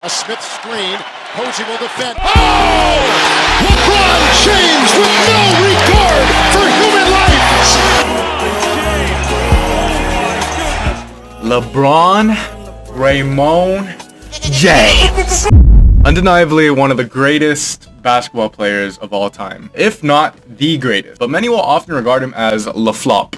A Smith screen. Posey will defend. Oh! LeBron James with no regard for human life. LeBron Raymond James. Undeniably one of the greatest basketball players of all time, if not the greatest, but many will often regard him as LeFlop.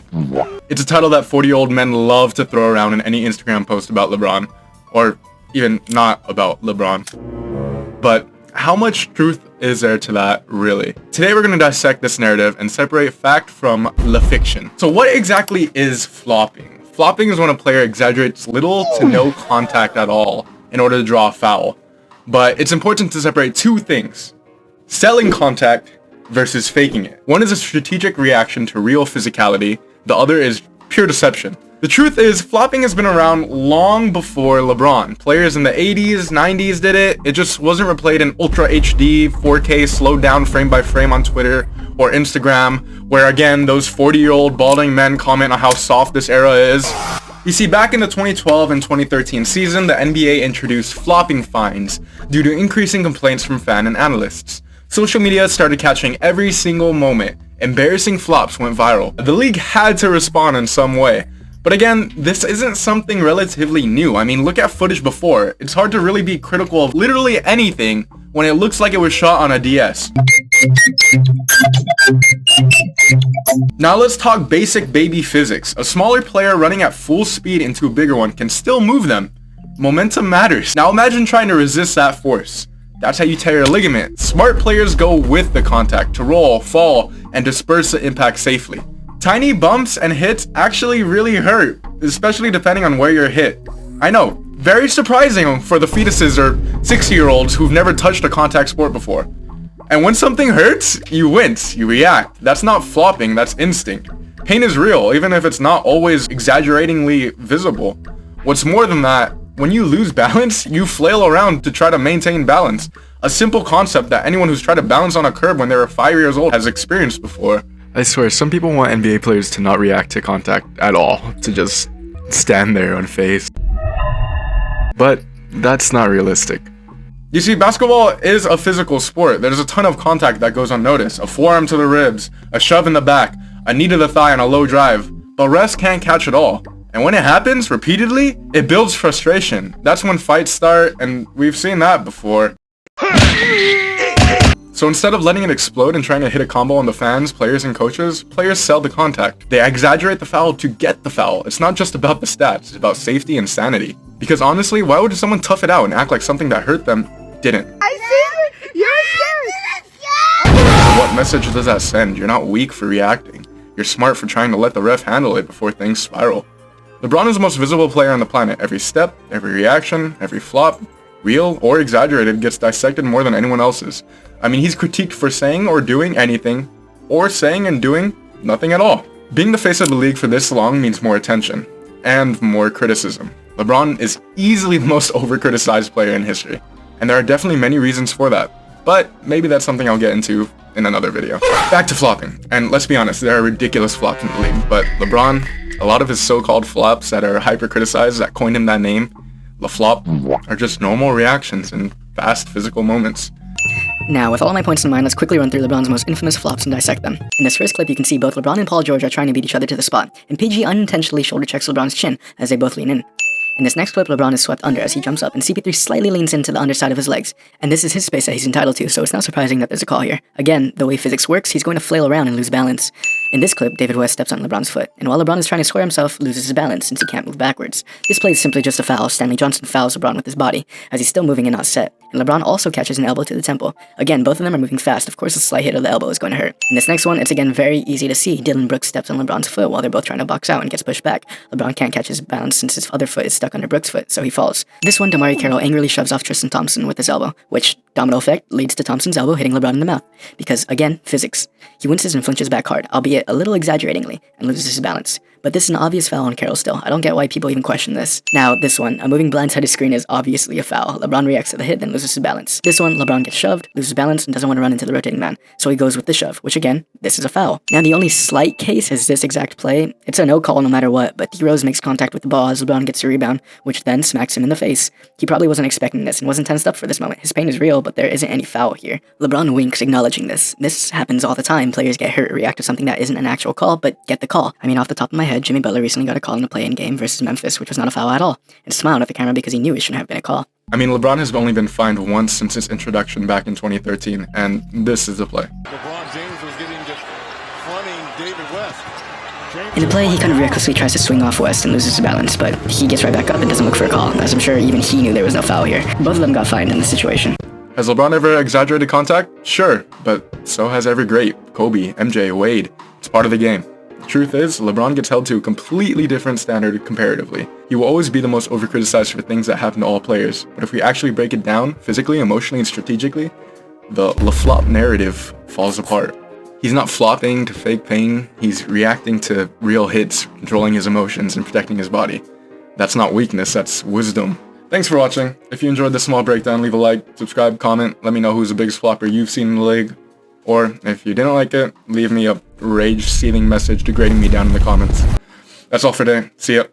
It's a title that 40-year-old men love to throw around in any Instagram post about LeBron, or even not about LeBron. But how much truth is there to that, really? Today we're going to dissect this narrative and separate fact from fiction. So what exactly is flopping? Flopping is when a player exaggerates little to no contact at all in order to draw a foul. But it's important to separate two things: selling contact versus faking it. One is a strategic reaction to real physicality, the other is pure deception. The truth is, flopping has been around long before LeBron. Players in the 80s, 90s did it. It just wasn't replayed in Ultra HD, 4K, slowed down frame by frame on Twitter or Instagram, where again, those 40-year-old balding men comment on how soft this era is. You see, back in the 2012 and 2013 season, the NBA introduced flopping fines due to increasing complaints from fans and analysts. Social media started catching every single moment. Embarrassing flops went viral. The league had to respond in some way. But again, this isn't something relatively new. I mean, look at footage before. It's hard to really be critical of literally anything when it looks like it was shot on a DS. Now let's talk basic baby physics. A smaller player running at full speed into a bigger one can still move them. Momentum matters. Now imagine trying to resist that force. That's how you tear a ligament. Smart players go with the contact to roll, fall, and disperse the impact safely. Tiny bumps and hits actually really hurt, especially depending on where you're hit. I know, very surprising for the fetuses or 60-year-olds who've never touched a contact sport before. And when something hurts, you wince, you react. That's not flopping, that's instinct. Pain is real, even if it's not always exaggeratingly visible. What's more than that, when you lose balance, you flail around to try to maintain balance. A simple concept that anyone who's tried to balance on a curb when they were 5 years old has experienced before. I swear, some people want NBA players to not react to contact at all, to just stand there unfazed. But that's not realistic. You see, basketball is a physical sport. There's a ton of contact that goes unnoticed. A forearm to the ribs, a shove in the back, a knee to the thigh on a low drive. But refs can't catch it all. And when it happens repeatedly, it builds frustration. That's when fights start, and we've seen that before. So instead of letting it explode and trying to hit a combo on the fans, players, and coaches, players sell the contact. They exaggerate the foul to get the foul. It's not just about the stats, it's about safety and sanity. Because honestly, why would someone tough it out and act like something that hurt them didn't? I see it! You're scared! What message does that send? You're not weak for reacting. You're smart for trying to let the ref handle it before things spiral. LeBron is the most visible player on the planet. Every step, every reaction, every flop, real or exaggerated, gets dissected more than anyone else's. I mean, he's critiqued for saying or doing anything, or saying and doing nothing at all. Being the face of the league for this long means more attention, and more criticism. LeBron is easily the most over-criticized player in history, and there are definitely many reasons for that, but maybe that's something I'll get into in another video. Back to flopping, and let's be honest, there are ridiculous flops in the league, but LeBron, a lot of his so-called flops that are hyper-criticized, that coined him that name, LeFlop, are just normal reactions in fast physical moments. Now, with all my points in mind, let's quickly run through LeBron's most infamous flops and dissect them. In this first clip, you can see both LeBron and Paul George are trying to beat each other to the spot, and PG unintentionally shoulder checks LeBron's chin as they both lean in. In this next clip, LeBron is swept under as he jumps up, and CP3 slightly leans into the underside of his legs, and this is his space that he's entitled to, so it's not surprising that there's a call here. Again, the way physics works, he's going to flail around and lose balance. In this clip, David West steps on LeBron's foot, and while LeBron is trying to square himself, loses his balance since he can't move backwards. This play is simply just a foul. Stanley Johnson fouls LeBron with his body, as he's still moving and not set, and LeBron also catches an elbow to the temple. Again, both of them are moving fast. Of course, a slight hit of the elbow is going to hurt. In this next one, it's again very easy to see. Dillon Brooks steps on LeBron's foot while they're both trying to box out and gets pushed back. LeBron can't catch his balance since his other foot is stuck under Brooks' foot, so he falls. This one, Damari Carroll angrily shoves off Tristan Thompson with his elbow, which, domino effect, leads to Thompson's elbow hitting LeBron in the mouth. Because, again, physics. He winces and flinches back hard, albeit a little exaggeratingly, and loses his balance. But this is an obvious foul on Carroll still. I don't get why people even question this. Now, this one, a moving blindsided screen is obviously a foul. LeBron reacts to the hit, then loses his balance. This one, LeBron gets shoved, loses balance, and doesn't want to run into the rotating man, so he goes with the shove, which again, this is a foul. Now, the only slight case is this exact play. It's a no call no matter what, but D-Rose makes contact with the ball as LeBron gets a rebound, which then smacks him in the face. He probably wasn't expecting this and wasn't tensed up for this moment. His pain is real, but there isn't any foul here. LeBron winks, acknowledging this. This happens all the time. Players get hurt, react to something that isn't an actual call, but get the call. I mean, off the top of my head, Jimmy Butler recently got a call in a play-in game versus Memphis, which was not a foul at all, and smiled at the camera because he knew it shouldn't have been a call. I mean, LeBron has only been fined once since his introduction back in 2013, and this is the play. LeBron James was getting just fronting David West. In the play, he kind of recklessly tries to swing off West and loses his balance, but he gets right back up and doesn't look for a call, as I'm sure even he knew there was no foul here. Both of them got fined in this situation. Has LeBron ever exaggerated contact? Sure, but so has every great. Kobe, MJ, Wade. It's part of the game. The truth is, LeBron gets held to a completely different standard comparatively. He will always be the most overcriticized for things that happen to all players, but if we actually break it down, physically, emotionally, and strategically, the LeFlop narrative falls apart. He's not flopping to fake pain, he's reacting to real hits, controlling his emotions, and protecting his body. That's not weakness, that's wisdom. Thanks for watching. If you enjoyed this small breakdown, leave a like, subscribe, comment, let me know who's the biggest flopper you've seen in the league. Or, if you didn't like it, leave me a rage-seething message degrading me down in the comments. That's all for today. See ya.